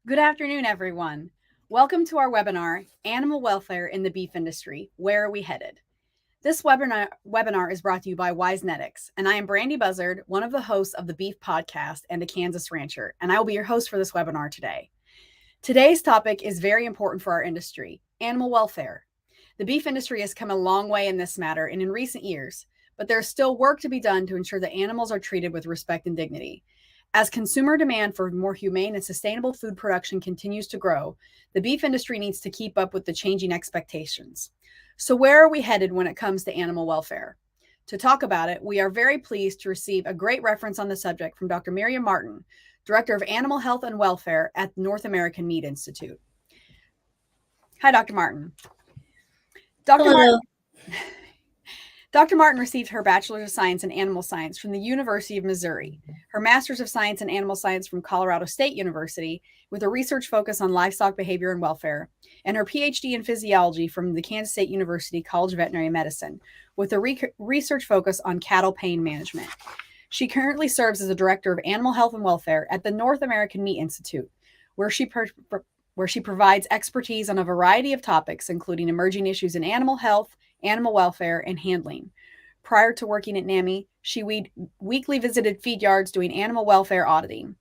Good afternoon, everyone. Welcome to our webinar, Animal Welfare in the Beef Industry, Where Are We Headed? This webinar is brought to you by Wisenetics, and I am Brandy Buzzard, one of the hosts of the Beef Podcast and a Kansas rancher, and I will be your host for this webinar today. Today's topic is very important for our industry, animal welfare. The beef industry has come a long way in this matter and in recent years, but there is still work to be done to ensure that animals are treated with respect and dignity. As consumer demand for more humane and sustainable food production continues to grow, the beef industry needs to keep up with the changing expectations. So, where are we headed when it comes to animal welfare? To talk about it, we are very pleased to receive a great reference on the subject from Dr. Miriam Martin, Director of Animal Health and Welfare at the North American Meat Institute. Hi, Dr. Martin. Dr. Hello. Dr. Martin received her Bachelor's of Science in Animal Science from the University of Missouri, her Master's of Science in Animal Science from Colorado State University, with a research focus on livestock behavior and welfare, and her PhD in Physiology from the Kansas State University College of Veterinary Medicine, with a research focus on cattle pain management. She currently serves as a Director of Animal Health and Welfare at the North American Meat Institute, where she provides expertise on a variety of topics, including emerging issues in animal health, animal welfare, and handling. Prior to working at NAMI, she weekly visited feed yards doing animal welfare auditing.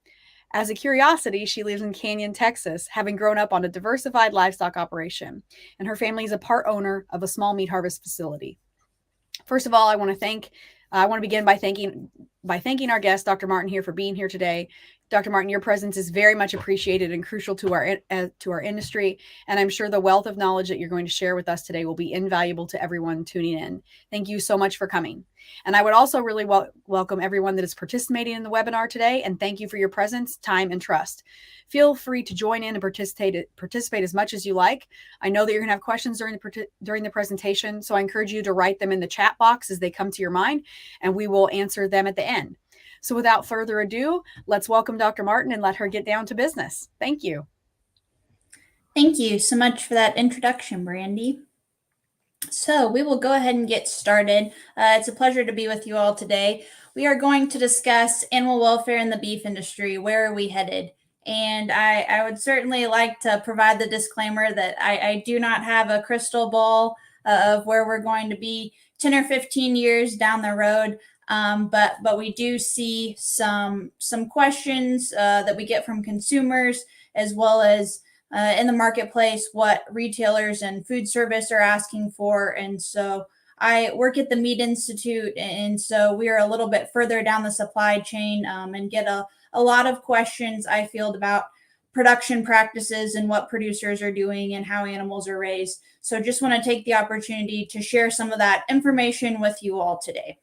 As a curiosity, she lives in Canyon, Texas, having grown up on a diversified livestock operation, and her family is a part owner of a small meat harvest facility. First of all, I want to begin by thanking our guest, Dr. Martin, here for being here today. Dr. Martin, your presence is very much appreciated and crucial to our industry, and I'm sure the wealth of knowledge that you're going to share with us today will be invaluable to everyone tuning in. Thank you so much for coming. And I would also really welcome everyone that is participating in the webinar today, and thank you for your presence, time, and trust. Feel free to join in and participate as much as you like. I know that you're going to have questions during the presentation, so I encourage you to write them in the chat box as they come to your mind, and we will answer them at the end. So without further ado, let's welcome Dr. Martin and let her get down to business. Thank you. Thank you so much for that introduction, Brandy. So we will go ahead and get started. It's a pleasure to be with you all today. We are going to discuss animal welfare in the beef industry. Where are we headed? And I would certainly like to provide the disclaimer that I do not have a crystal ball of where we're going to be 10 or 15 years down the road. But we do see some questions that we get from consumers, as well as in the marketplace, what retailers and food service are asking for. And so I work at the Meat Institute, and so we are a little bit further down the supply chain and get a lot of questions I field about production practices and what producers are doing and how animals are raised. So just want to take the opportunity to share some of that information with you all today.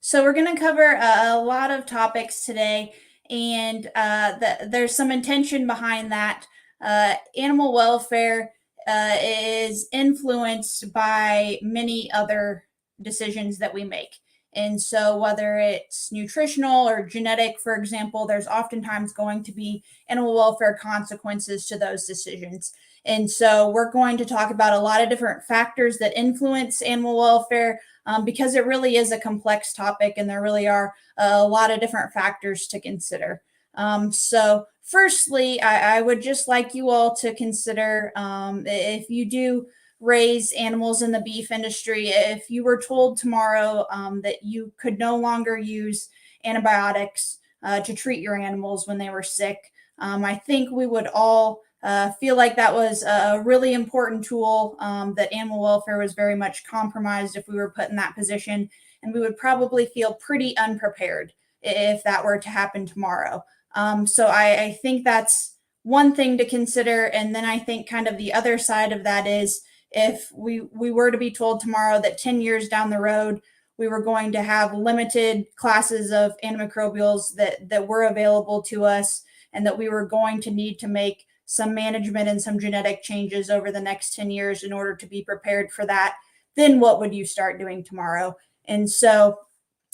So we're going to cover a lot of topics today, and there's some intention behind that. Animal welfare is influenced by many other decisions that we make. And so whether it's nutritional or genetic, for example, there's oftentimes going to be animal welfare consequences to those decisions. And so we're going to talk about a lot of different factors that influence animal welfare, because it really is a complex topic and there really are a lot of different factors to consider. So firstly, I would just like you all to consider, if you do raise animals in the beef industry, if you were told tomorrow that you could no longer use antibiotics to treat your animals when they were sick, I think we would all feel like that was a really important tool, that animal welfare was very much compromised if we were put in that position, and we would probably feel pretty unprepared if that were to happen tomorrow. So I think that's one thing to consider. And then I think kind of the other side of that is, if we were to be told tomorrow that 10 years down the road, we were going to have limited classes of antimicrobials that were available to us, and that we were going to need to make some management and some genetic changes over the next 10 years in order to be prepared for that, then what would you start doing tomorrow? And so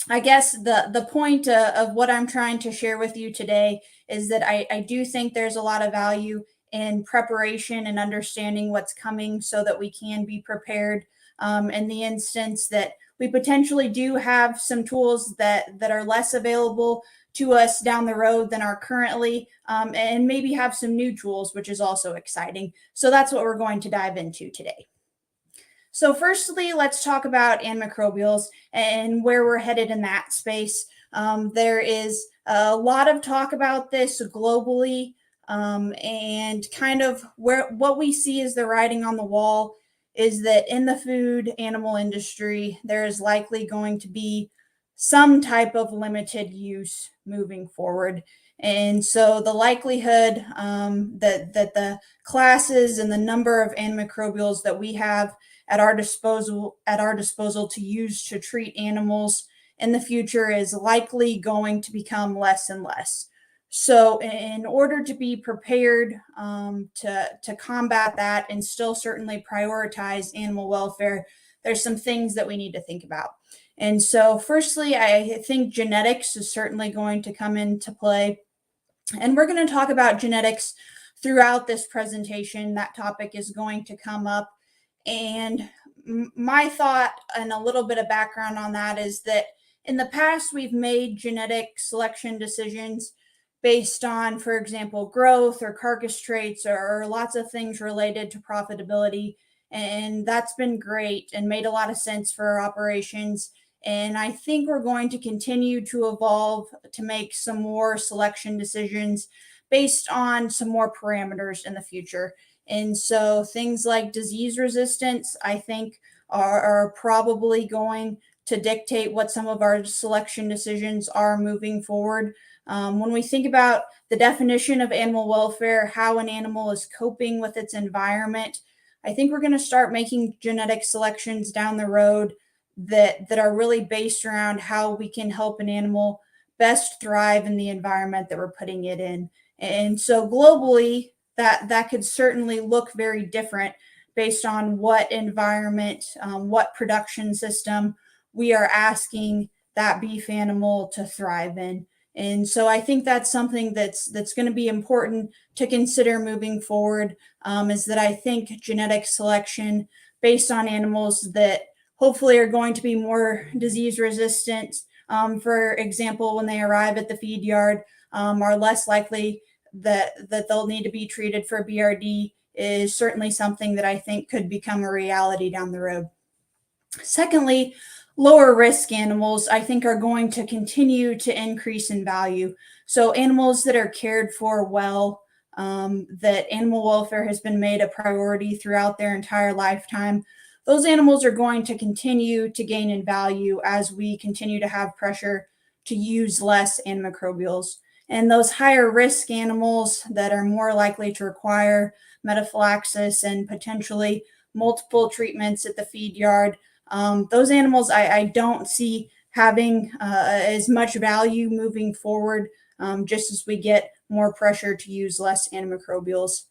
I guess the point of what I'm trying to share with you today is that I do think there's a lot of value in preparation and understanding what's coming, so that we can be prepared in the instance that we potentially do have some tools that are less available to us down the road than are currently, and maybe have some new tools, which is also exciting. So that's what we're going to dive into today. So, firstly, let's talk about antimicrobials and where we're headed in that space. There is a lot of talk about this globally, and kind of where what we see as the writing on the wall is that in the food animal industry, there is likely going to be some type of limited use moving forward. And so the likelihood that the classes and the number of antimicrobials that we have at our disposal to use to treat animals in the future is likely going to become less and less. So, in order to be prepared to combat that and still certainly prioritize animal welfare, there's some things that we need to think about. And so, firstly, I think genetics is certainly going to come into play. And we're going to talk about genetics throughout this presentation. That topic is going to come up. And my thought and a little bit of background on that is that in the past, we've made genetic selection decisions based on, for example, growth or carcass traits or lots of things related to profitability. And that's been great and made a lot of sense for our operations. And I think we're going to continue to evolve to make some more selection decisions based on some more parameters in the future. And so things like disease resistance, I think, are probably going to dictate what some of our selection decisions are moving forward. When we think about the definition of animal welfare, how an animal is coping with its environment, I think we're going to start making genetic selections down the road that are really based around how we can help an animal best thrive in the environment that we're putting it in. And so globally, that could certainly look very different based on what environment, what production system we are asking that beef animal to thrive in. And so I think that's something that's going to be important to consider moving forward. Is that I think genetic selection based on animals that hopefully are going to be more disease resistant, for example, when they arrive at the feed yard, are less likely that they'll need to be treated for BRD, is certainly something that I think could become a reality down the road. Secondly, lower risk animals I think are going to continue to increase in value. So animals that are cared for well, that animal welfare has been made a priority throughout their entire lifetime, those animals are going to continue to gain in value as we continue to have pressure to use less antimicrobials. And those higher risk animals that are more likely to require metaphylaxis and potentially multiple treatments at the feed yard, those animals I don't see having as much value moving forward, just as we get more pressure to use less antimicrobials.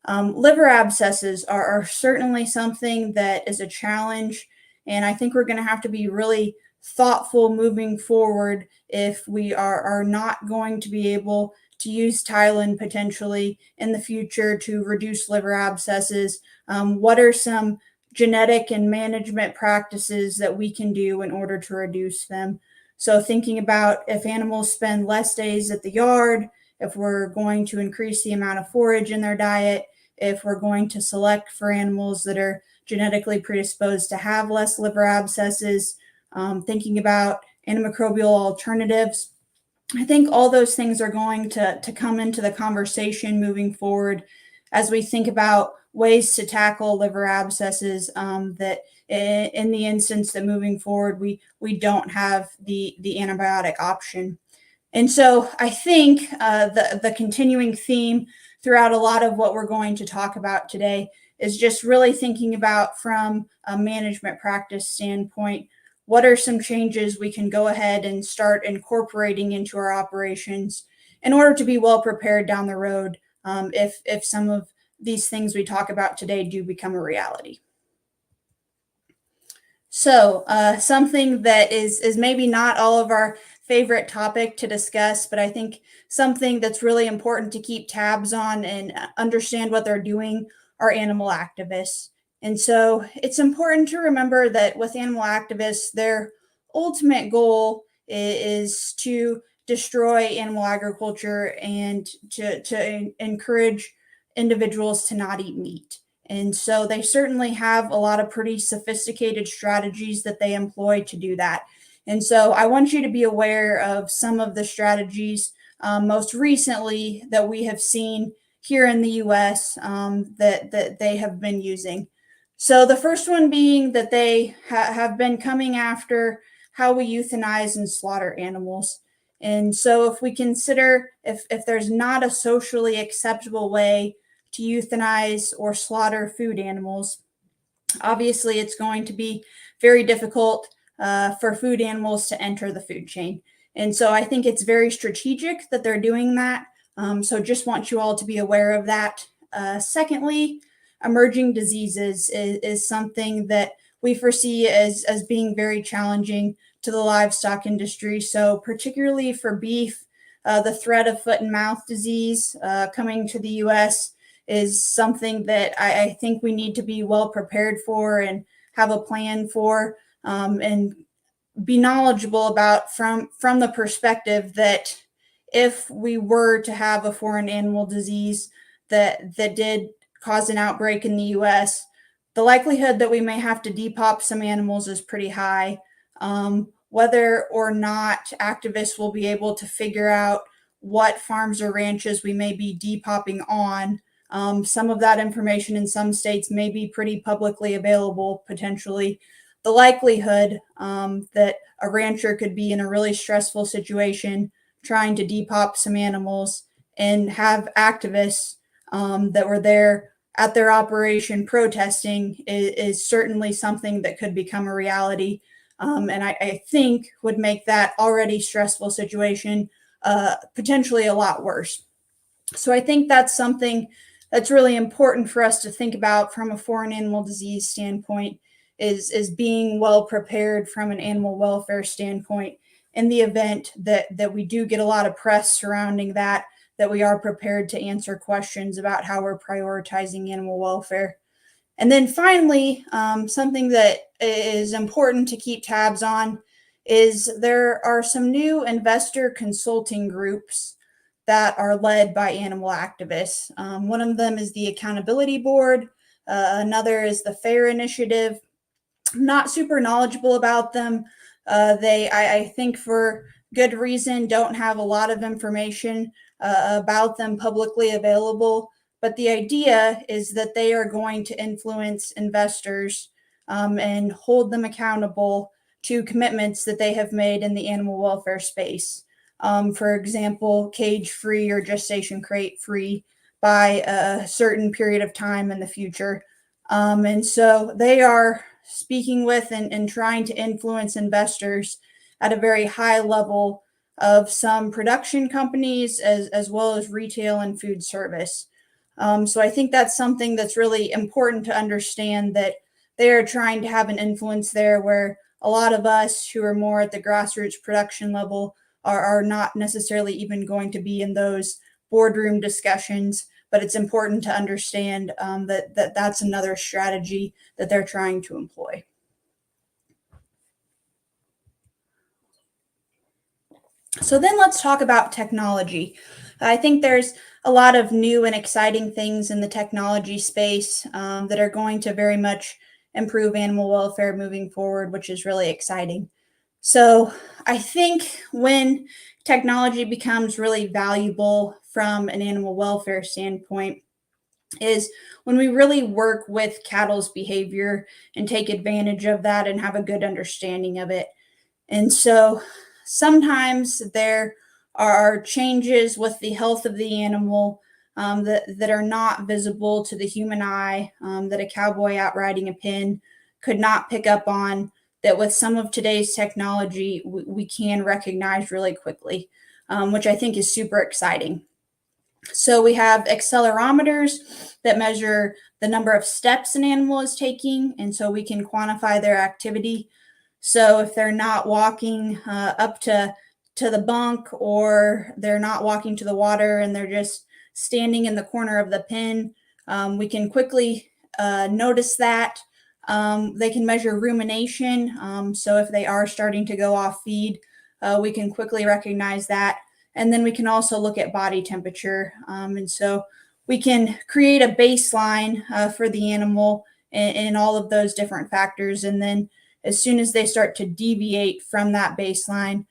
Liver abscesses are certainly something that is a challenge, and I think we're going to have to be really thoughtful moving forward if we are not going to be able to use Tylen potentially in the future to reduce liver abscesses. What are some genetic and management practices that we can do in order to reduce them? So thinking about if animals spend less days at the yard, if we're going to increase the amount of forage in their diet, if we're going to select for animals that are genetically predisposed to have less liver abscesses, thinking about antimicrobial alternatives. I think all those things are going to come into the conversation moving forward as we think about ways to tackle liver abscesses, that in the instance that moving forward we don't have the antibiotic option. And so I think the continuing theme throughout a lot of what we're going to talk about today is just really thinking about, from a management practice standpoint, what are some changes we can go ahead and start incorporating into our operations in order to be well prepared down the road, if some of these things we talk about today do become a reality. So something that is maybe not all of our favorite topic to discuss, but I think something that's really important to keep tabs on and understand what they're doing, are animal activists. And so it's important to remember that with animal activists, their ultimate goal is to destroy animal agriculture and to encourage individuals to not eat meat. And so they certainly have a lot of pretty sophisticated strategies that they employ to do that. And so I want you to be aware of some of the strategies most recently that we have seen here in the US that they have been using. So the first one being that they have been coming after how we euthanize and slaughter animals. And so if we consider if there's not a socially acceptable way to euthanize or slaughter food animals, obviously it's going to be very difficult for food animals to enter the food chain. And so I think it's very strategic that they're doing that. So just want you all to be aware of that. Secondly, emerging diseases is something that we foresee as being very challenging to the livestock industry. So particularly for beef, the threat of foot and mouth disease coming to the US is something that I think we need to be well prepared for and have a plan for, and be knowledgeable about from the perspective that if we were to have a foreign animal disease that did cause an outbreak in the US, the likelihood that we may have to depop some animals is pretty high. Whether or not activists will be able to figure out what farms or ranches we may be depopping on. Some of that information in some states may be pretty publicly available potentially. The likelihood that a rancher could be in a really stressful situation trying to depop some animals and have activists that were there at their operation protesting is certainly something that could become a reality. And I think would make that already stressful situation potentially a lot worse. So I think that's something that's really important for us to think about from a foreign animal disease standpoint is being well prepared from an animal welfare standpoint in the event that we do get a lot of press surrounding that we are prepared to answer questions about how we're prioritizing animal welfare. And then finally, something that is important to keep tabs on is there are some new investor consulting groups that are led by animal activists. One of them is the Accountability Board. Another is the FAIR Initiative. I'm not super knowledgeable about them. I think for good reason, don't have a lot of information about them publicly available. But the idea is that they are going to influence investors and hold them accountable to commitments that they have made in the animal welfare space. For example, cage free or gestation crate free by a certain period of time in the future. And so they are speaking with and trying to influence investors at a very high level of some production companies as well as retail and food service. So I think that's something that's really important to understand, that they are trying to have an influence there where a lot of us who are more at the grassroots production level are not necessarily even going to be in those boardroom discussions. But it's important to understand that that's another strategy that they're trying to employ. So then let's talk about technology. I think there's a lot of new and exciting things in the technology space that are going to very much improve animal welfare moving forward, which is really exciting. So I think when technology becomes really valuable from an animal welfare standpoint is when we really work with cattle's behavior and take advantage of that and have a good understanding of it. And so sometimes there are changes with the health of the animal that are not visible to the human eye, that a cowboy out riding a pin could not pick up on, that with some of today's technology, we can recognize really quickly, which I think is super exciting. So we have accelerometers that measure the number of steps an animal is taking, and so we can quantify their activity. So if they're not walking up to the bunk, or they're not walking to the water and they're just standing in the corner of the pen, we can quickly notice that. They can measure rumination. So if they are starting to go off feed, we can quickly recognize that. And then we can also look at body temperature. And so we can create a baseline for the animal in all of those different factors. And then as soon as they start to deviate from that baseline,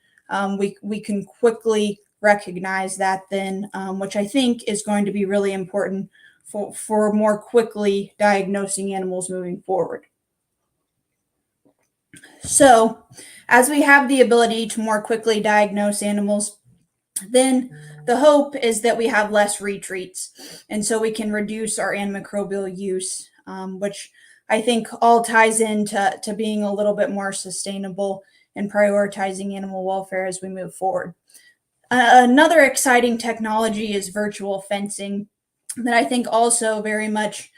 we can quickly recognize that then, which I think is going to be really important for more quickly diagnosing animals moving forward. So as we have the ability to more quickly diagnose animals, then the hope is that we have less retreats. And so we can reduce our antimicrobial use, which I think all ties into being a little bit more sustainable and prioritizing animal welfare as we move forward. Another exciting technology is virtual fencing that I think also very much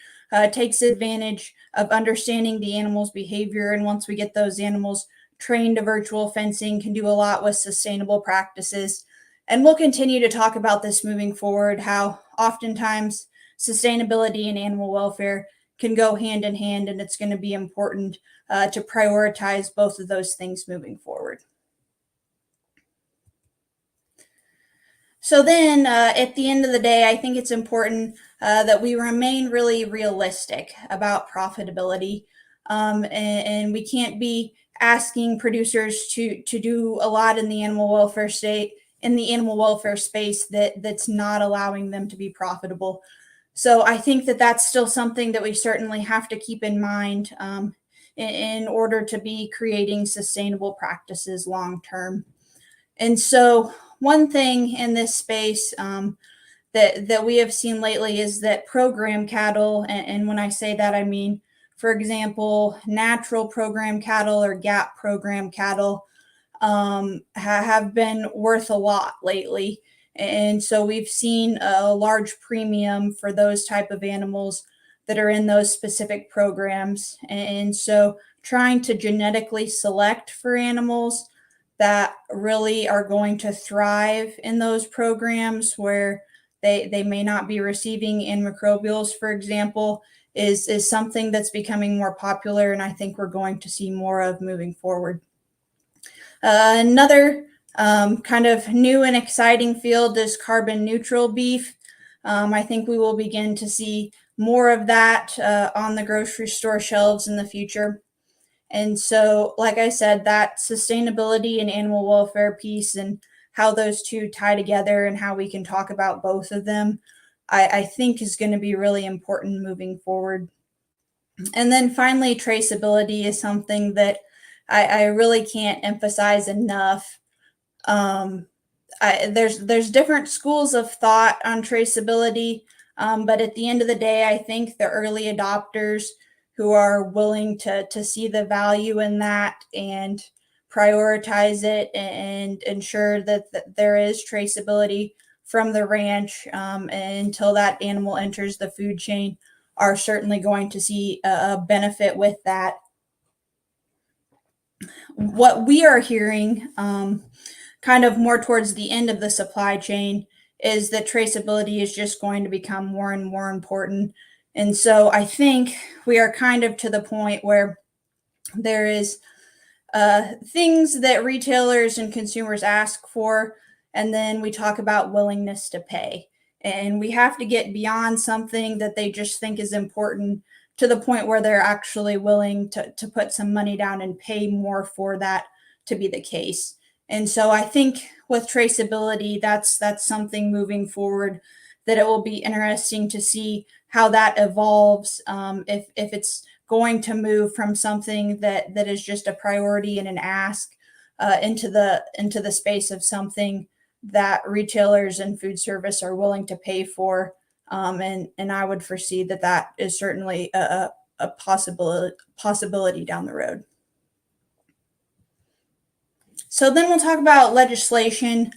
takes advantage of understanding the animal's behavior. And once we get those animals trained to virtual fencing, can do a lot with sustainable practices. And we'll continue to talk about this moving forward, how oftentimes sustainability and animal welfare can go hand in hand, and it's going to be important to prioritize both of those things moving forward. So then at the end of the day, I think it's important that we remain really realistic about profitability. And we can't be asking producers to do a lot in the animal welfare space that's not allowing them to be profitable. So I think that that's still something that we certainly have to keep in mind in order to be creating sustainable practices long term. And so one thing in this space that we have seen lately is that program cattle, and when I say that, I mean, for example, natural program cattle or GAP program cattle have been worth a lot lately. And so we've seen a large premium for those type of animals that are in those specific programs. And so trying to genetically select for animals that really are going to thrive in those programs where they may not be receiving antimicrobials, for example, is something that's becoming more popular, and I think we're going to see more of moving forward. Another kind of new and exciting field is carbon neutral beef. I think we will begin to see more of that on the grocery store shelves in the future. And so, like I said, that sustainability and animal welfare piece and how those two tie together and how we can talk about both of them, I think is going to be really important moving forward. And then finally, traceability is something that I really can't emphasize enough. There's different schools of thought on traceability, but at the end of the day, I think the early adopters who are willing to see the value in that and prioritize it and ensure that there is traceability from the ranch until that animal enters the food chain are certainly going to see a benefit with that. What we are hearing kind of more towards the end of the supply chain is that traceability is just going to become more and more important. And so I think we are kind of to the point where there is things that retailers and consumers ask for, and then we talk about willingness to pay. And we have to get beyond something that they just think is important to the point where they're actually willing to put some money down and pay more for that to be the case. And so I think with traceability, that's something moving forward that it will be interesting to see how that evolves, if it's going to move from something that is just a priority and an ask into the space of something that retailers and food service are willing to pay for. And I would foresee that is certainly a possibility down the road. So then we'll talk about legislation.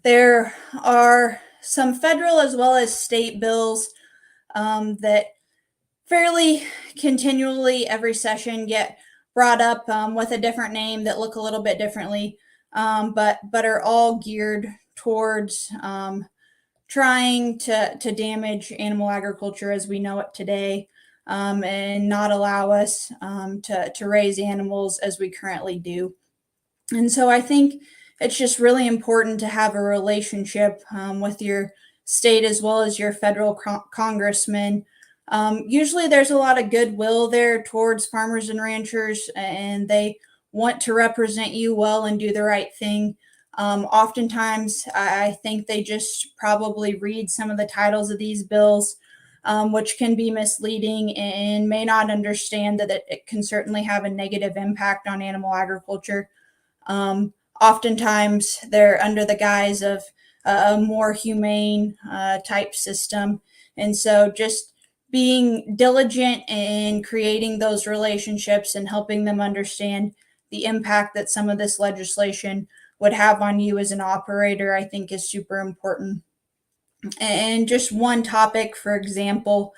There are some federal as well as state bills that fairly continually every session get brought up with a different name that look a little bit differently, but are all geared towards trying to damage animal agriculture as we know it today, and not allow us to raise animals as we currently do. And so I think it's just really important to have a relationship with your state as well as your federal congressman. Usually there's a lot of goodwill there towards farmers and ranchers, and they want to represent you well and do the right thing. Oftentimes, I think they just probably read some of the titles of these bills, which can be misleading and may not understand that it can certainly have a negative impact on animal agriculture. Oftentimes, they're under the guise of a more humane type system. And so, just being diligent in creating those relationships and helping them understand the impact that some of this legislation would have on you as an operator, I think is super important. And just one topic, for example,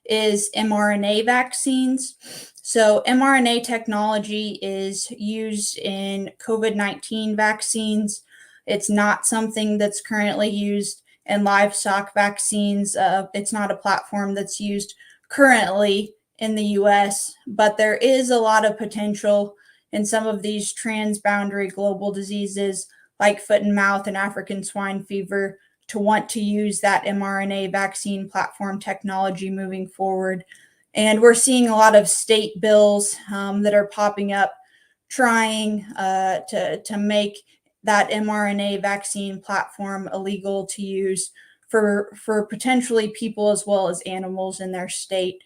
is mRNA vaccines. So, mRNA technology is used in COVID-19 vaccines. It's not something that's currently used in livestock vaccines. It's not a platform that's used currently in the US, but there is a lot of potential in some of these transboundary global diseases like foot and mouth and African swine fever to want to use that mRNA vaccine platform technology moving forward. And we're seeing a lot of state bills that are popping up trying to make that mRNA vaccine platform illegal to use for potentially people as well as animals in their state.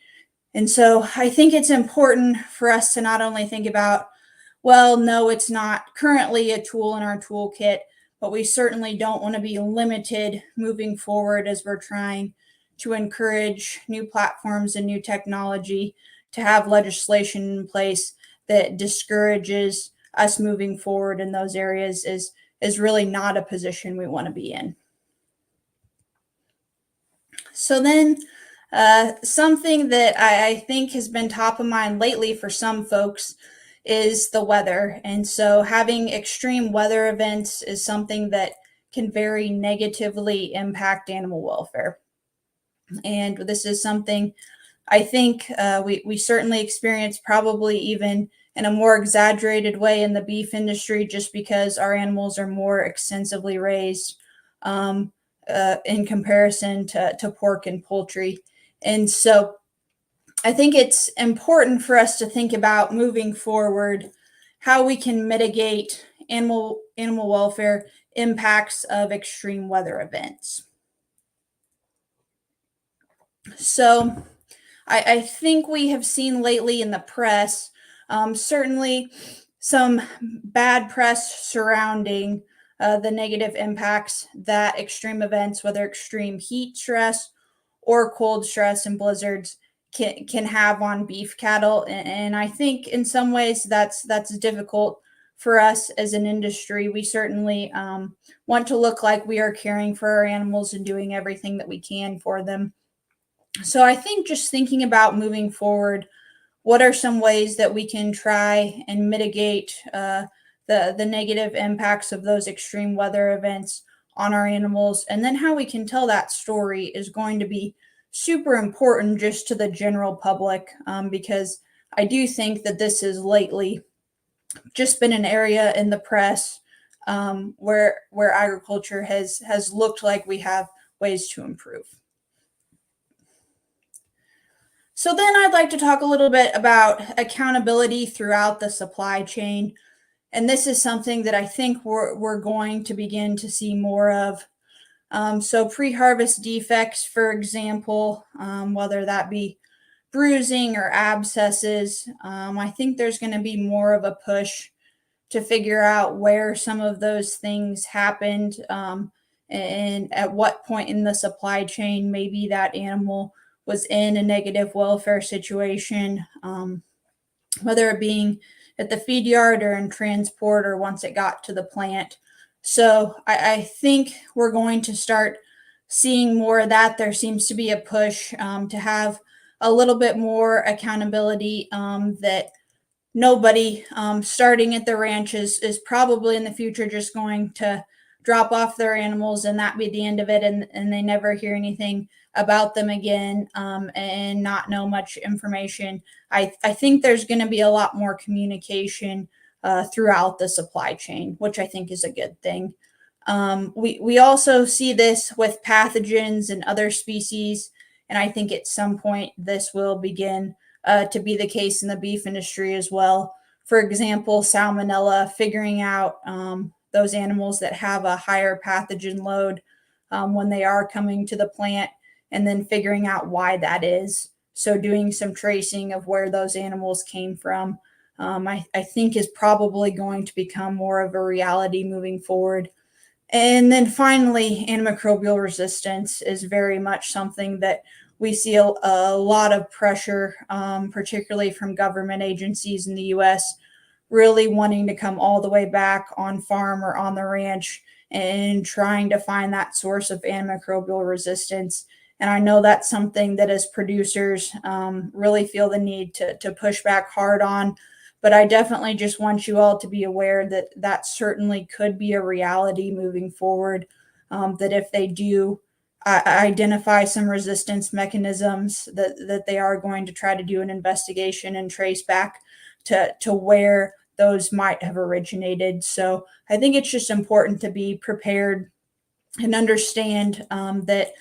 And so I think it's important for us to not only think about, well, no, it's not currently a tool in our toolkit, but we certainly don't want to be limited moving forward as we're trying to encourage new platforms and new technology to have legislation in place that discourages us moving forward in those areas is really not a position we want to be in. So then something that I think has been top of mind lately for some folks is the weather. And so having extreme weather events is something that can very negatively impact animal welfare. And this is something I think we certainly experience, probably even in a more exaggerated way in the beef industry, just because our animals are more extensively raised in comparison to pork and poultry. And so I think it's important for us to think about moving forward how we can mitigate animal welfare impacts of extreme weather events. So I think we have seen lately in the press, certainly some bad press surrounding the negative impacts that extreme events, whether extreme heat stress or cold stress and blizzards, can have on beef cattle. And I think in some ways that's difficult for us as an industry. We certainly want to look like we are caring for our animals and doing everything that we can for them. So I think just thinking about moving forward, what are some ways that we can try and mitigate the negative impacts of those extreme weather events on our animals, and then how we can tell that story is going to be super important just to the general public, because I do think that this has lately just been an area in the press where agriculture has looked like we have ways to improve. So then I'd like to talk a little bit about accountability throughout the supply chain. And this is something that I think we're going to begin to see more of. So pre-harvest defects, for example, whether that be bruising or abscesses, I think there's going to be more of a push to figure out where some of those things happened, and at what point in the supply chain maybe that animal was in a negative welfare situation, whether it being at the feed yard or in transport or once it got to the plant. So I think we're going to start seeing more of that. There seems to be a push to have a little bit more accountability, that nobody starting at the ranch is probably in the future just going to drop off their animals and that be the end of it, and they never hear anything about them again, and not know much information. I think there's going to be a lot more communication throughout the supply chain, which I think is a good thing. We also see this with pathogens and other species, and I think at some point this will begin to be the case in the beef industry as well. For example, salmonella, figuring out those animals that have a higher pathogen load when they are coming to the plant, and then figuring out why that is. So, doing some tracing of where those animals came from, I think is probably going to become more of a reality moving forward. And then finally, antimicrobial resistance is very much something that we see a lot of pressure, particularly from government agencies in the US, really wanting to come all the way back on farm or on the ranch and trying to find that source of antimicrobial resistance. And I know that's something that as producers really feel the need to push back hard on. But I definitely just want you all to be aware that that certainly could be a reality moving forward. That if they do identify some resistance mechanisms, that they are going to try to do an investigation and trace back to where those might have originated. So I think it's just important to be prepared and understand that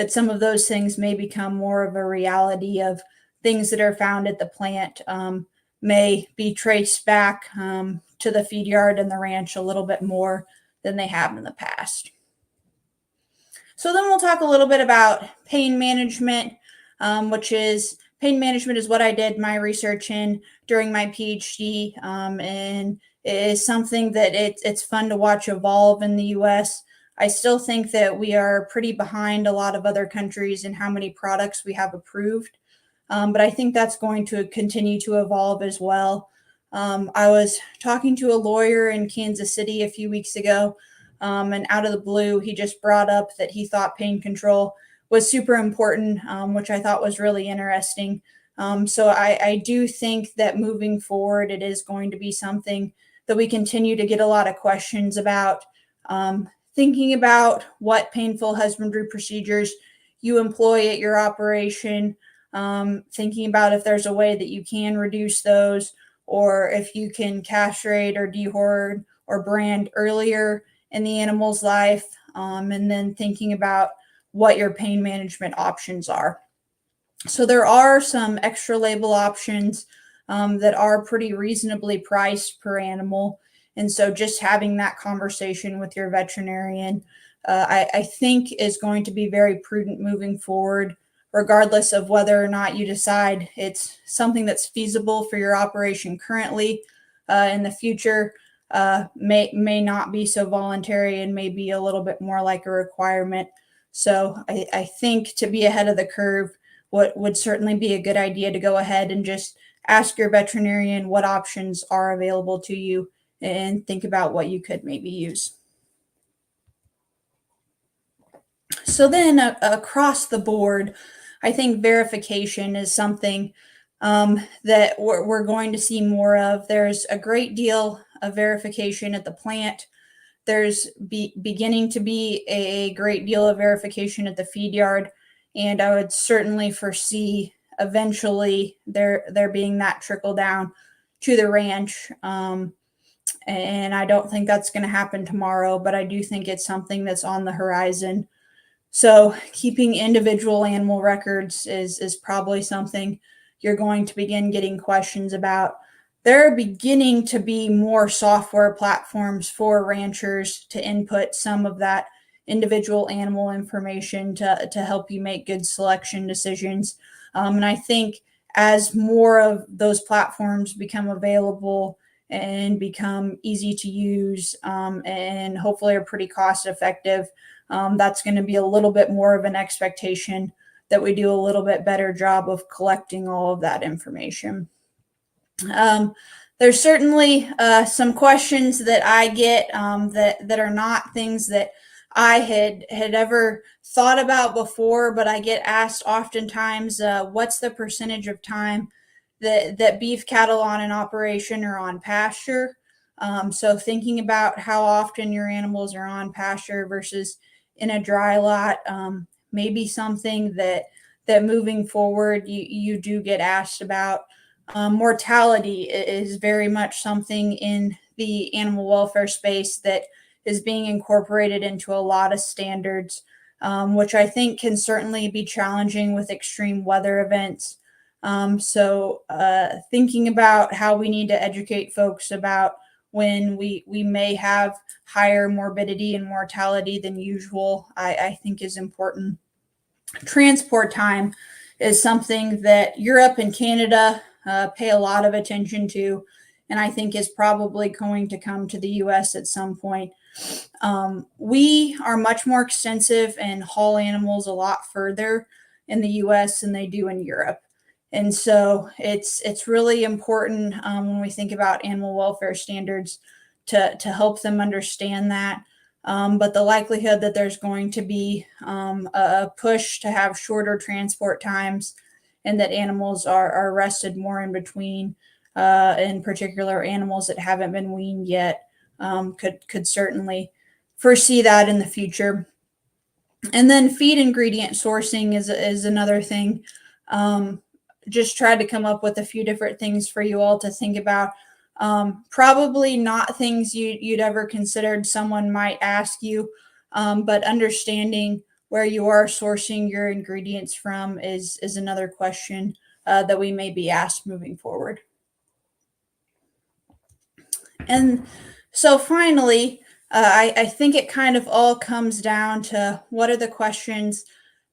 some of those things may become more of a reality of things that are found at the plant. May be traced back to the feed yard and the ranch a little bit more than they have in the past. So then we'll talk a little bit about pain management, which is pain management is what I did my research in during my PhD, and it is something that it's fun to watch evolve in the US. I still think that we are pretty behind a lot of other countries in how many products we have approved. But I think that's going to continue to evolve as well. I was talking to a lawyer in Kansas City a few weeks ago, and out of the blue, he just brought up that he thought pain control was super important, which I thought was really interesting. So I do think that moving forward, it is going to be something that we continue to get a lot of questions about. Thinking about what painful husbandry procedures you employ at your operation, thinking about if there's a way that you can reduce those, or if you can castrate or dehorde or brand earlier in the animal's life, and then thinking about what your pain management options are. So there are some extra label options that are pretty reasonably priced per animal. And so just having that conversation with your veterinarian, I think is going to be very prudent moving forward, regardless of whether or not you decide it's something that's feasible for your operation currently. In the future, may not be so voluntary and may be a little bit more like a requirement. So I think to be ahead of the curve, what would certainly be a good idea to go ahead and just ask your veterinarian what options are available to you and think about what you could maybe use. So then across the board, I think verification is something that we're going to see more of. There's a great deal of verification at the plant. There's beginning to be a great deal of verification at the feed yard. And I would certainly foresee eventually there being that trickle down to the ranch. And I don't think that's going to happen tomorrow, but I do think it's something that's on the horizon. So keeping individual animal records is probably something you're going to begin getting questions about. There are beginning to be more software platforms for ranchers to input some of that individual animal information to help you make good selection decisions. And I think as more of those platforms become available and become easy to use, and hopefully are pretty cost effective, that's going to be a little bit more of an expectation that we do a little bit better job of collecting all of that information. There's certainly some questions that I get that are not things that I had ever thought about before, but I get asked oftentimes, what's the percentage of time that beef cattle on an operation are on pasture? So thinking about how often your animals are on pasture versus in a dry lot, maybe something that moving forward you do get asked about. Mortality is very much something in the animal welfare space that is being incorporated into a lot of standards, which I think can certainly be challenging with extreme weather events. Thinking about how we need to educate folks about when we may have higher morbidity and mortality than usual, I think is important. Transport time is something that Europe and Canada pay a lot of attention to, and I think is probably going to come to the US at some point. We are much more extensive and haul animals a lot further in the US than they do in Europe. And so it's really important when we think about animal welfare standards to help them understand that. But the likelihood that there's going to be a push to have shorter transport times and that animals are rested more in between, in particular animals that haven't been weaned yet, could certainly foresee that in the future. And then feed ingredient sourcing is another thing. Just tried to come up with a few different things for you all to think about. Probably not things you'd ever considered someone might ask you, but understanding where you are sourcing your ingredients from is another question that we may be asked moving forward. And so finally, I think it kind of all comes down to what are the questions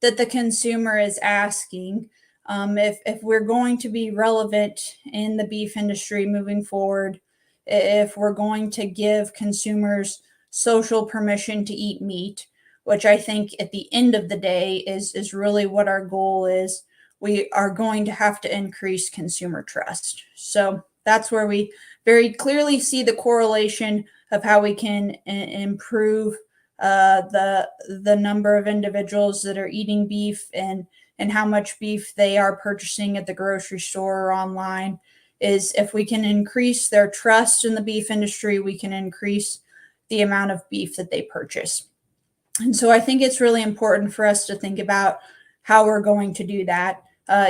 that the consumer is asking. If we're going to be relevant in the beef industry moving forward, if we're going to give consumers social permission to eat meat, which I think at the end of the day is really what our goal is, we are going to have to increase consumer trust. So that's where we very clearly see the correlation of how we can improve the number of individuals that are eating beef and how much beef they are purchasing at the grocery store or online. Is if we can increase their trust in the beef industry, we can increase the amount of beef that they purchase. And so I think it's really important for us to think about how we're going to do that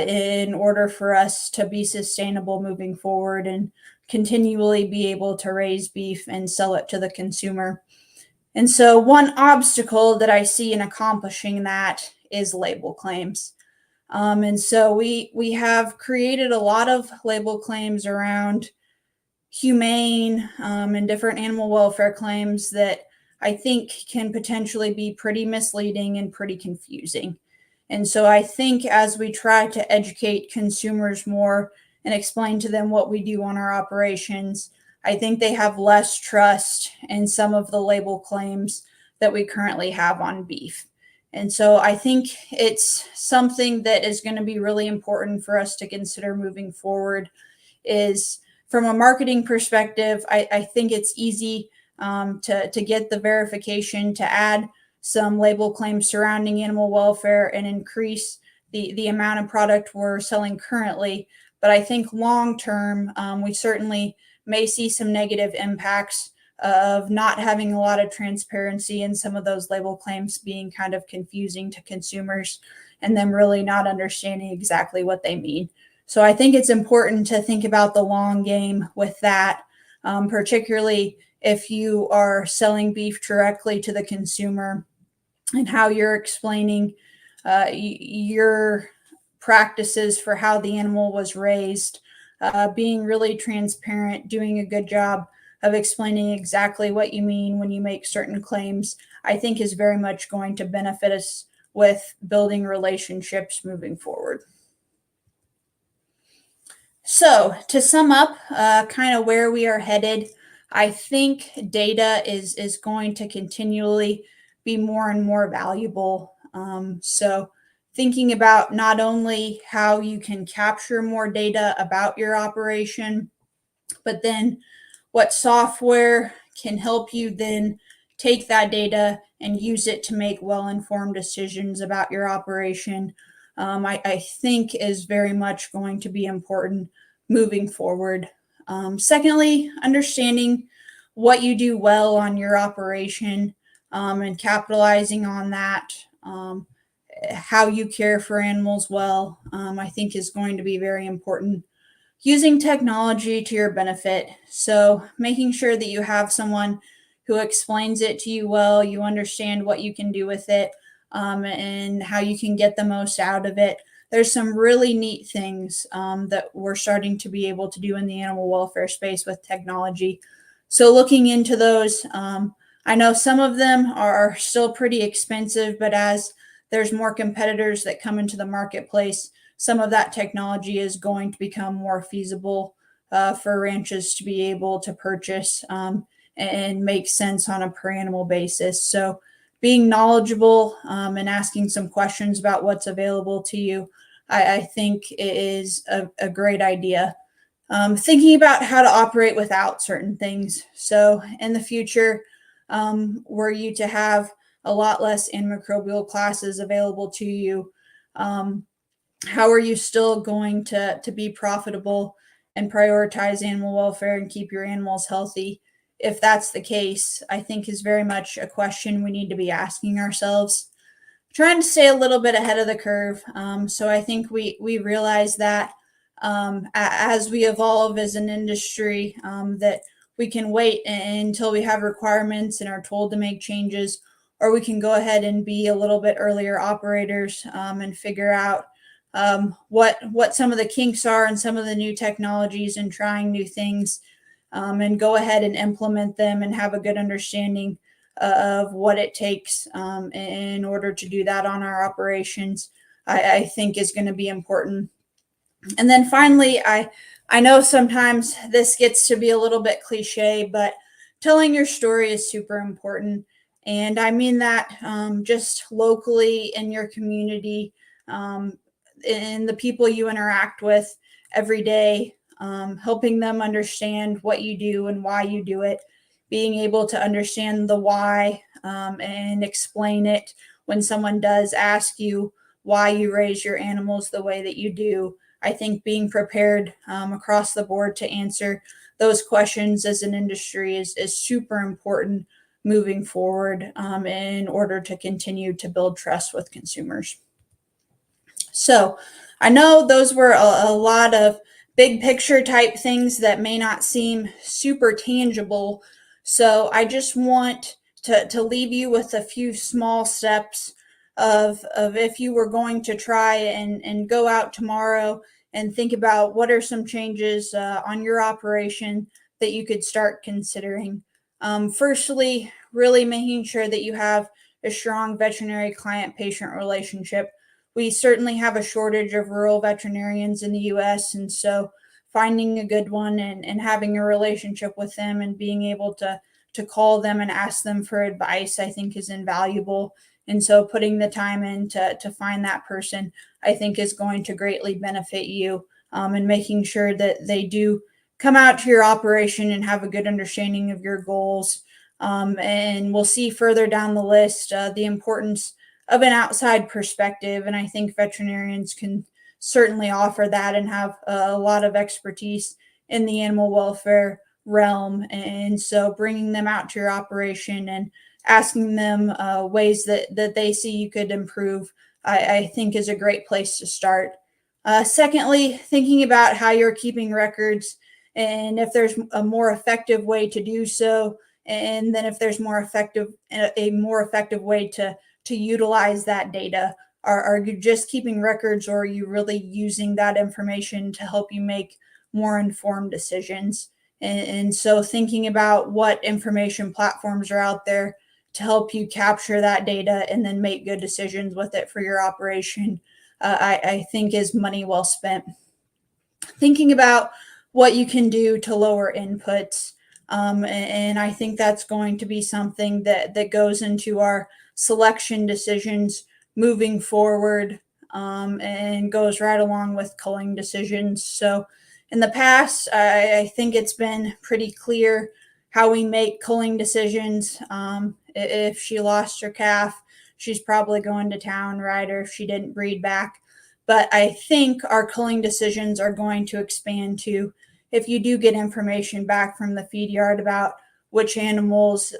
in order for us to be sustainable moving forward and continually be able to raise beef and sell it to the consumer. And so one obstacle that I see in accomplishing that is label claims. And so we have created a lot of label claims around humane and different animal welfare claims that I think can potentially be pretty misleading and pretty confusing. And so I think as we try to educate consumers more and explain to them what we do on our operations, I think they have less trust in some of the label claims that we currently have on beef. And so I think it's something that is going to be really important for us to consider moving forward. Is from a marketing perspective, I think it's easy to get the verification to add some label claims surrounding animal welfare and increase the amount of product we're selling currently. But I think long term, we certainly may see some negative impacts of not having a lot of transparency and some of those label claims being kind of confusing to consumers and them really not understanding exactly what they mean. So I think it's important to think about the long game with that, particularly if you are selling beef directly to the consumer and how you're explaining your practices for how the animal was raised, being really transparent, doing a good job of explaining exactly what you mean when you make certain claims, I think is very much going to benefit us with building relationships moving forward. So to sum up kind of where we are headed, I think data is going to continually be more and more valuable. So thinking about not only how you can capture more data about your operation, but then what software can help you then take that data and use it to make well-informed decisions about your operation, I think is very much going to be important moving forward. Secondly, understanding what you do well on your operation and capitalizing on that, how you care for animals well, I think is going to be very important. using technology to your benefit. So making sure that you have someone who explains it to you well, you understand what you can do with it, and how you can get the most out of it. There's some really neat things that we're starting to be able to do in the animal welfare space with technology. So looking into those, I know some of them are still pretty expensive, but as there's more competitors that come into the marketplace, some of that technology is going to become more feasible for ranches to be able to purchase, and make sense on a per animal basis. So being knowledgeable, and asking some questions about what's available to you, I think is a great idea. Thinking about how to operate without certain things. So in the future, were you to have a lot less antimicrobial classes available to you, um, how are you still going to be profitable and prioritize animal welfare and keep your animals healthy? If that's the case, I think is very much a question we need to be asking ourselves. Trying to stay a little bit ahead of the curve. So I think we realize that, as we evolve as an industry, that we can wait until we have requirements and are told to make changes, or we can go ahead and be a little bit earlier operators, and figure out, what some of the kinks are and some of the new technologies and trying new things, and go ahead and implement them and have a good understanding of what it takes, in order to do that on our operations. I think is going to be important. And then finally, I know sometimes this gets to be a little bit cliche, but telling your story is super important. And I mean that, just locally in your community, in the people you interact with every day, helping them understand what you do and why you do it, being able to understand the why, and explain it when someone does ask you why you raise your animals the way that you do. I think being prepared, across the board to answer those questions as an industry is super important moving forward, in order to continue to build trust with consumers. So I know those were a lot of big picture type things that may not seem super tangible. So I just want to leave you with a few small steps of if you were going to try and go out tomorrow and think about what are some changes, on your operation that you could start considering. Firstly, really making sure that you have a strong veterinary client patient relationship. We certainly have a shortage of rural veterinarians in the US. And so finding a good one and having a relationship with them and being able to call them and ask them for advice, I think is invaluable. And so putting the time in to find that person, I think is going to greatly benefit you, and making sure that they do come out to your operation and have a good understanding of your goals. And we'll see further down the list, the importance of an outside perspective. And I think veterinarians can certainly offer that and have a lot of expertise in the animal welfare realm. And so bringing them out to your operation and asking them, ways that they see you could improve, I think is a great place to start. Secondly, thinking about how you're keeping records and if there's a more effective way to do so, and then if there's a more effective way to utilize that data. Are you just keeping records, or are you really using that information to help you make more informed decisions? And so thinking about what information platforms are out there to help you capture that data and then make good decisions with it for your operation, I think is money well spent. Thinking about what you can do to lower inputs. And I think that's going to be something that goes into our selection decisions moving forward, and goes right along with culling decisions. So in the past, I think it's been pretty clear how we make culling decisions. If she lost her calf, she's probably going to town, right? Or if she didn't breed back. But I think our culling decisions are going to expand to if you do get information back from the feed yard about which animals,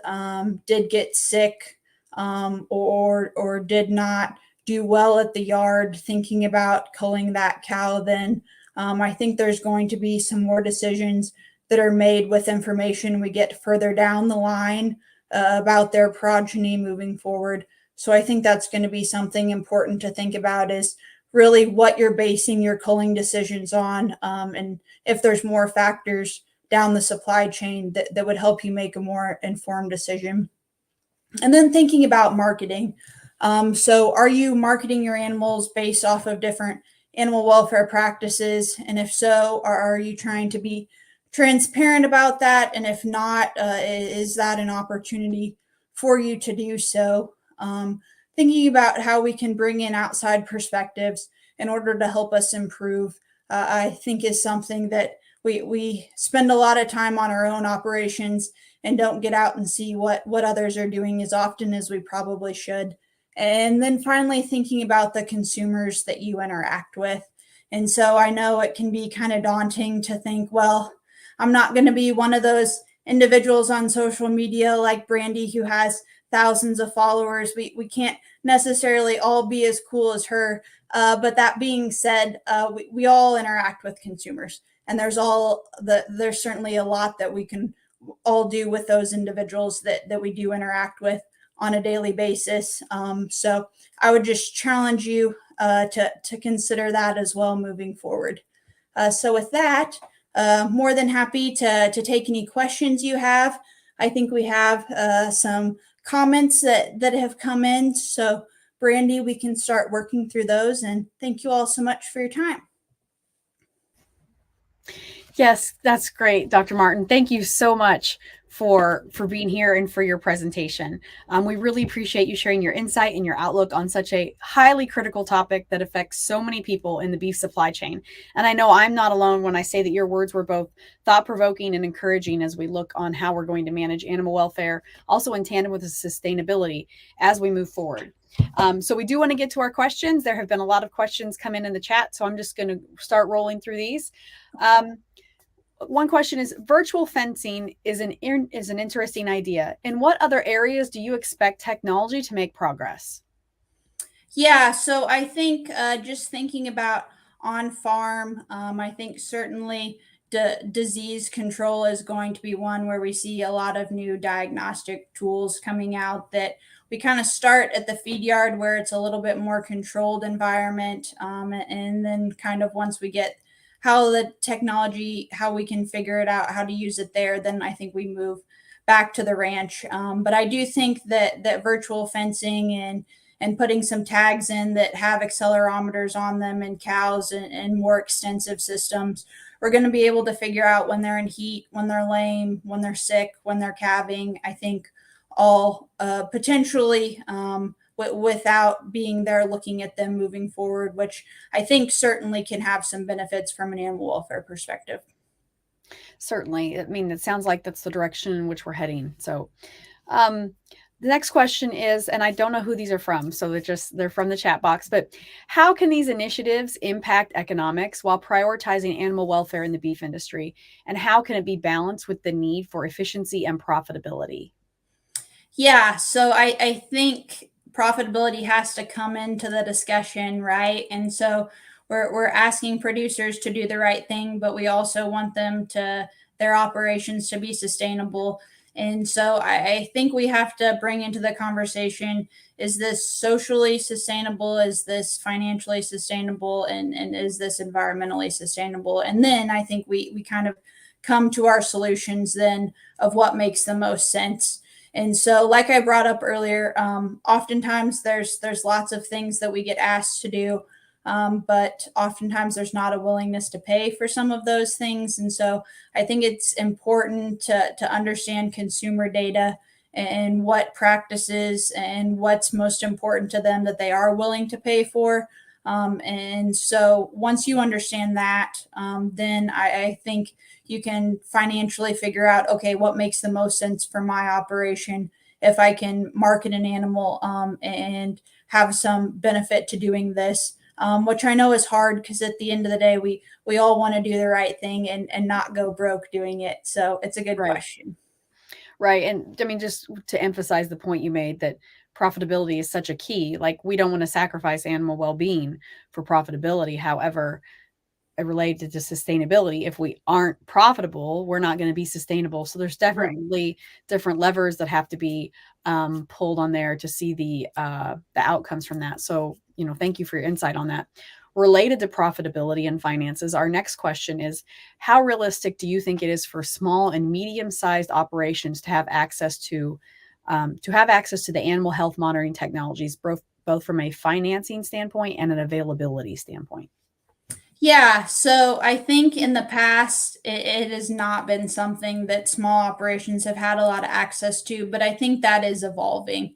did get sick, or did not do well at the yard, thinking about culling that cow then I think there's going to be some more decisions that are made with information we get further down the line about their progeny moving forward. So I think that's going to be something important to think about, is really what you're basing your culling decisions on, and if there's more factors down the supply chain that would help you make a more informed decision. And then thinking about marketing. So, are you marketing your animals based off of different animal welfare practices? And if so, are you trying to be transparent about that? And if not, is that an opportunity for you to do so? Thinking about how we can bring in outside perspectives in order to help us improve, I think is something that we spend a lot of time on our own operations and don't get out and see what others are doing as often as we probably should. And then finally thinking about the consumers that you interact with. And so I know it can be kind of daunting to think, well, I'm not going to be one of those individuals on social media like Brandy who has thousands of followers. We can't necessarily all be as cool as her. But that being said, we all interact with consumers, and there's certainly a lot that we can all do with those individuals that we do interact with on a daily basis. So I would just challenge you to consider that as well moving forward. So with that, more than happy to take any questions you have. I think we have some comments that have come in. So Brandy, we can start working through those. And thank you all so much for your time. Yes, that's great, Dr. Martin. Thank you so much for being here and for your presentation. We really appreciate you sharing your insight and your outlook on such a highly critical topic that affects so many people in the beef supply chain. And I know I'm not alone when I say that your words were both thought-provoking and encouraging as we look on how we're going to manage animal welfare, also in tandem with the sustainability as we move forward. So we do want to get to our questions. There have been a lot of questions come in the chat, so I'm just going to start rolling through these. One question is, virtual fencing is an interesting idea. In what other areas do you expect technology to make progress? Yeah, so I think just thinking about on farm, I think certainly disease control is going to be one where we see a lot of new diagnostic tools coming out, that we kind of start at the feed yard where it's a little bit more controlled environment. And then kind of once we get how the technology, how we can figure it out, how to use it there, then I think we move back to the ranch. But I do think that virtual fencing and putting some tags in that have accelerometers on them in cows and more extensive systems, we're going to be able to figure out when they're in heat, when they're lame, when they're sick, when they're calving. I think all potentially without being there looking at them moving forward, which I think certainly can have some benefits from an animal welfare perspective. Certainly. I mean, it sounds like that's the direction in which we're heading. So, the next question is, and I don't know who these are from, so they're from the chat box, but how can these initiatives impact economics while prioritizing animal welfare in the beef industry? And how can it be balanced with the need for efficiency and profitability? Yeah, so I think profitability has to come into the discussion, right? And so we're asking producers to do the right thing, but we also want them to their operations to be sustainable. And so I think we have to bring into the conversation, is this socially sustainable? Is this financially sustainable? And is this environmentally sustainable? And then I think we kind of come to our solutions then of what makes the most sense. And so, like I brought up earlier, oftentimes there's lots of things that we get asked to do, but oftentimes there's not a willingness to pay for some of those things. And so, I think it's important to understand consumer data and what practices and what's most important to them that they are willing to pay for. And so, once you understand that, then I think you can financially figure out, okay, what makes the most sense for my operation if I can market an animal and have some benefit to doing this, which I know is hard because at the end of the day, we all want to do the right thing and not go broke doing it. So it's a good question. Right. And I mean, just to emphasize the point you made that profitability is such a key, like we don't want to sacrifice animal well-being for profitability. However, related to sustainability. If we aren't profitable, we're not going to be sustainable. So there's definitely different levers that have to be pulled on there to see the outcomes from that. So, thank you for your insight on that. Related to profitability and finances, our next question is, how realistic do you think it is for small and medium-sized operations to have access to the animal health monitoring technologies, both from a financing standpoint and an availability standpoint? Yeah, so I think in the past, it has not been something that small operations have had a lot of access to, but I think that is evolving.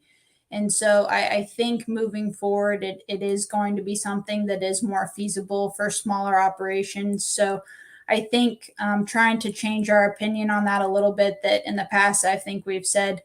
And so I think moving forward, it is going to be something that is more feasible for smaller operations. So I think trying to change our opinion on that a little bit, that in the past, I think we've said,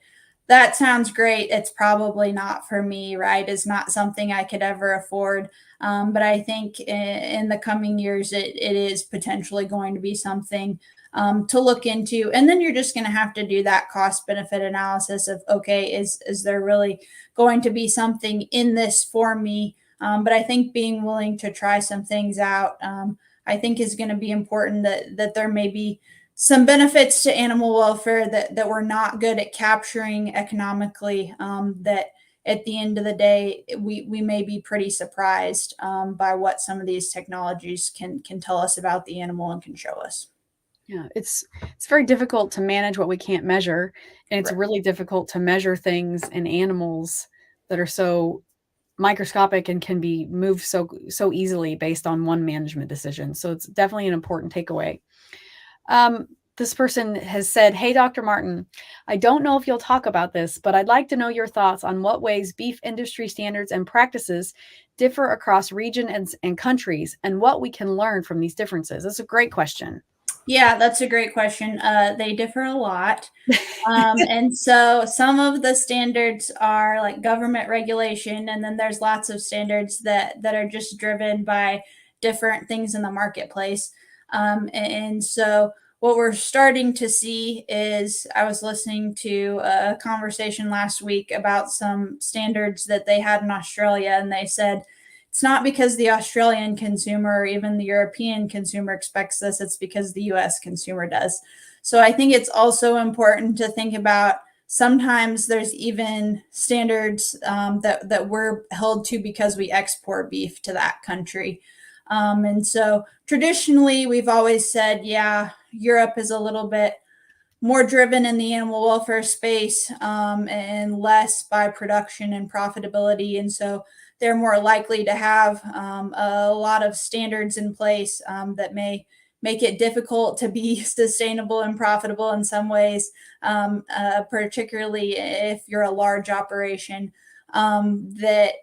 that sounds great. It's probably not for me, right? It's not something I could ever afford. But I think in the coming years, it is potentially going to be something to look into. And then you're just going to have to do that cost benefit analysis of, okay, is there really going to be something in this for me? But I think being willing to try some things out, I think is going to be important, that there may be some benefits to animal welfare that we're not good at capturing economically, that at the end of the day, we may be pretty surprised by what some of these technologies can tell us about the animal and can show us. Yeah, it's very difficult to manage what we can't measure, and it's Right. really difficult to measure things in animals that are so microscopic and can be moved so easily based on one management decision. So it's definitely an important takeaway. This person has said, "Hey, Dr. Martin, I don't know if you'll talk about this, but I'd like to know your thoughts on what ways beef industry standards and practices differ across regions and countries, and what we can learn from these differences." That's a great question. Yeah, that's a great question. They differ a lot. And so some of the standards are like government regulation, and then there's lots of standards that are just driven by different things in the marketplace. And so what we're starting to see is, I was listening to a conversation last week about some standards that they had in Australia, and they said it's not because the Australian consumer or even the European consumer expects this, it's because the US consumer does. So I think it's also important to think about, sometimes there's even standards that we're held to because we export beef to that country. And so traditionally, we've always said, yeah, Europe is a little bit more driven in the animal welfare space, and less by production and profitability. And so they're more likely to have a lot of standards in place that may make it difficult to be sustainable and profitable in some ways, particularly if you're a large operation. That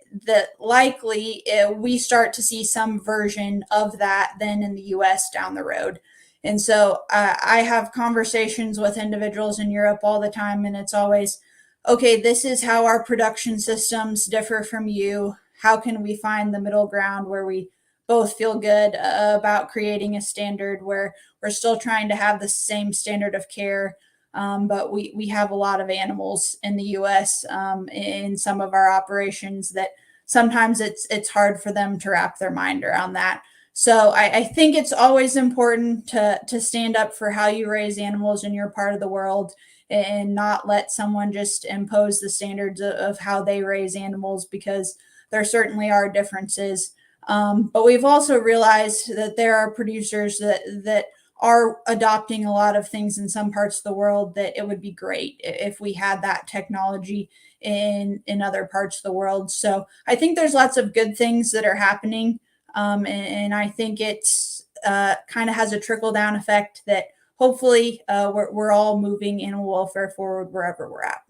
likely we start to see some version of that then in the U.S. down the road. And so I have conversations with individuals in Europe all the time, and it's always, okay, this is how our production systems differ from you. How can we find the middle ground where we both feel good about creating a standard where we're still trying to have the same standard of care, but we have a lot of animals in the U.S. In some of our operations that sometimes it's hard for them to wrap their mind around that. So I think it's always important to stand up for how you raise animals in your part of the world, and not let someone just impose the standards of how they raise animals, because there certainly are differences. But we've also realized that there are producers that are adopting a lot of things in some parts of the world, that it would be great if we had that technology in other parts of the world. So I think there's lots of good things that are happening, and I think it's kind of has a trickle down effect that hopefully we're all moving animal welfare forward wherever we're at.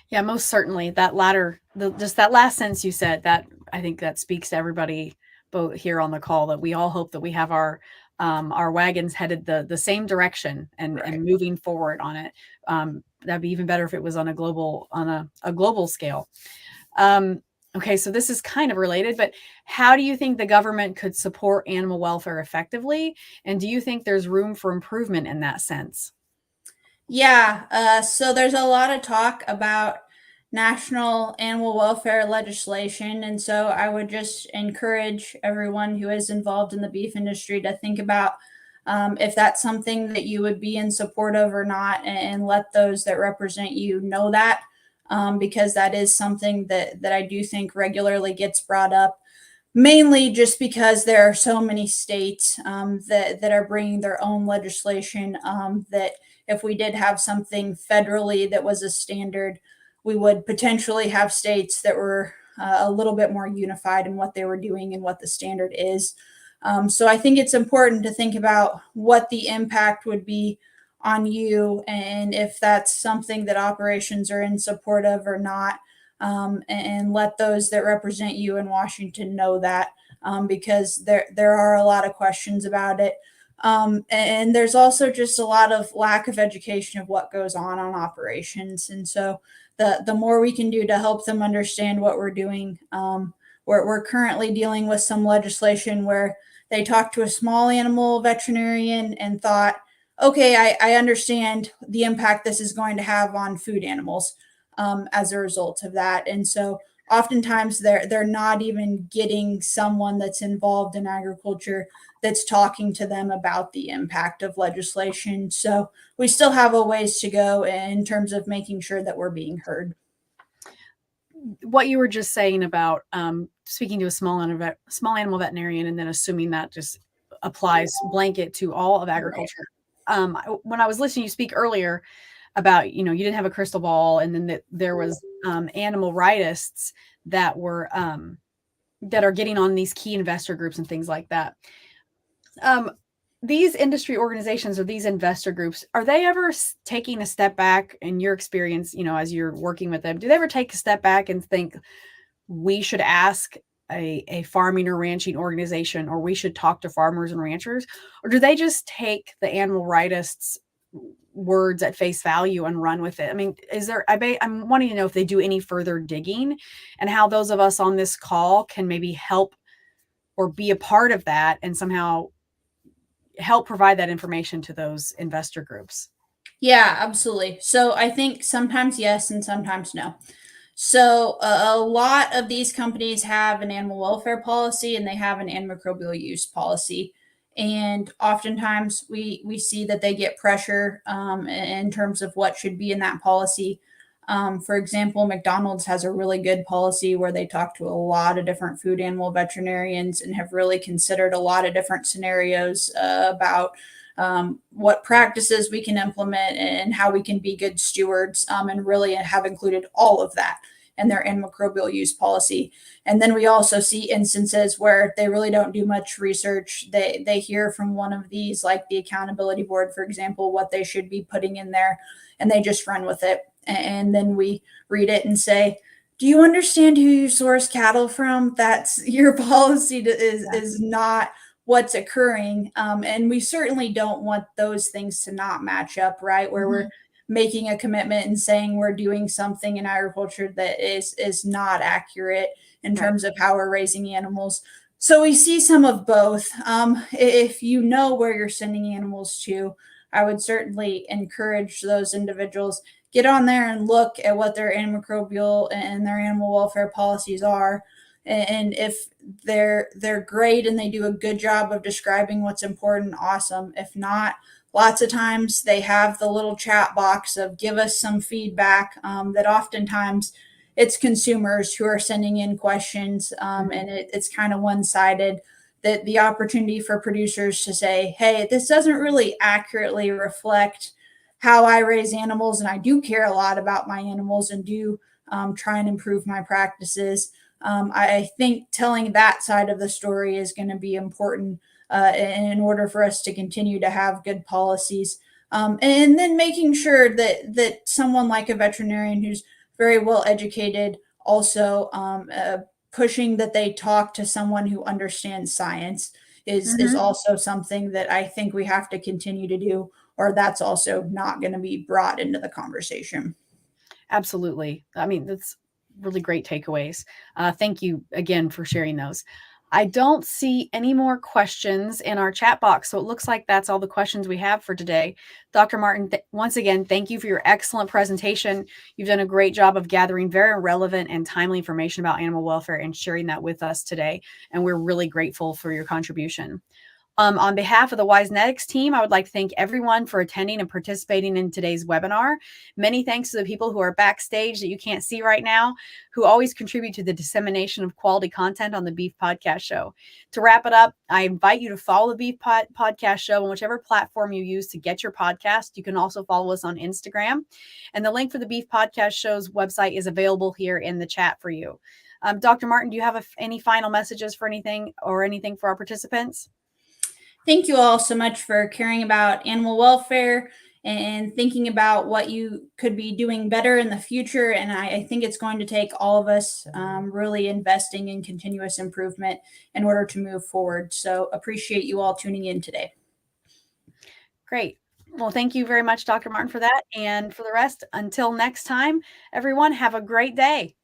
Yeah, most certainly. Just that last sentence you said, that I think that speaks to everybody both here on the call, that we all hope that we have our wagons headed the same direction and Right. moving forward on it. That'd be even better if it was on a global scale. Okay, so this is kind of related, but how do you think the government could support animal welfare effectively? And do you think there's room for improvement in that sense? Yeah, so there's a lot of talk about national animal welfare legislation. And so I would just encourage everyone who is involved in the beef industry to think about if that's something that you would be in support of or not, and let those that represent you know that, because that is something that I do think regularly gets brought up, mainly just because there are so many states that are bringing their own legislation, that if we did have something federally that was a standard, we would potentially have states that were a little bit more unified in what they were doing and what the standard is. So I think it's important to think about what the impact would be on you, and if that's something that operations are in support of or not, and let those that represent you in Washington know that, because there are a lot of questions about it. And there's also just a lot of lack of education of what goes on operations. And so the more we can do to help them understand what we're doing, we're currently dealing with some legislation where they talked to a small animal veterinarian and thought, okay, I understand the impact this is going to have on food animals, as a result of that. And so oftentimes they're not even getting someone that's involved in agriculture that's talking to them about the impact of legislation. So we still have a ways to go in terms of making sure that we're being heard. What you were just saying about speaking to a small animal veterinarian and then assuming that just applies blanket to all of agriculture. When I was listening to you speak earlier about, you didn't have a crystal ball, and then that there was animal rightists that were that are getting on these key investor groups and things like that. These industry organizations or these investor groups, are they ever taking a step back in your experience, as you're working with them? Do they ever take a step back and think we should ask a farming or ranching organization, or we should talk to farmers and ranchers? Or do they just take the animal rightists words at face value and run with it? I mean, I'm wanting to know if they do any further digging, and how those of us on this call can maybe help or be a part of that and somehow help provide that information to those investor groups. Yeah, absolutely. So I think sometimes yes and sometimes no. So a lot of these companies have an animal welfare policy and they have an antimicrobial use policy. And oftentimes we see that they get pressure in terms of what should be in that policy. For example, McDonald's has a really good policy where they talk to a lot of different food animal veterinarians and have really considered a lot of different scenarios about what practices we can implement and how we can be good stewards, and really have included all of that in their antimicrobial use policy. And then we also see instances where they really don't do much research. They hear from one of these, like the accountability board, for example, what they should be putting in there, and they just run with it. And then we read it and say, do you understand who you source cattle from? That's your policy is not what's occurring. And we certainly don't want those things to not match up, right? Where we're making a commitment and saying we're doing something in agriculture that is not accurate in terms of how we're raising animals. So we see some of both. If you know where you're sending animals to, I would certainly encourage those individuals, get on there and look at what their antimicrobial and their animal welfare policies are. And if they're great and they do a good job of describing what's important, awesome. If not, lots of times they have the little chat box of give us some feedback, that oftentimes it's consumers who are sending in questions, and it's kind of one-sided. That the opportunity for producers to say, hey, this doesn't really accurately reflect how I raise animals, and I do care a lot about my animals and do try and improve my practices. I think telling that side of the story is going to be important in order for us to continue to have good policies. And then making sure that someone like a veterinarian who's very well educated also pushing that they talk to someone who understands science is also something that I think we have to continue to do, or that's also not going to be brought into the conversation. Absolutely. I mean, that's really great takeaways. Thank you again for sharing those. I don't see any more questions in our chat box, so it looks like that's all the questions we have for today. Dr. Martin, once again, thank you for your excellent presentation. You've done a great job of gathering very relevant and timely information about animal welfare and sharing that with us today, and we're really grateful for your contribution. On behalf of the Wisenetics team, I would like to thank everyone for attending and participating in today's webinar. Many thanks to the people who are backstage that you can't see right now, who always contribute to the dissemination of quality content on the Beef Podcast Show. To wrap it up, I invite you to follow the Beef Podcast Show on whichever platform you use to get your podcast. You can also follow us on Instagram. And the link for the Beef Podcast Show's website is available here in the chat for you. Dr. Martin, do you have any final messages for anything for our participants? Thank you all so much for caring about animal welfare and thinking about what you could be doing better in the future. And I think it's going to take all of us really investing in continuous improvement in order to move forward. So appreciate you all tuning in today. Great. Well, thank you very much, Dr. Martin, for that. And for the rest, until next time, everyone, have a great day.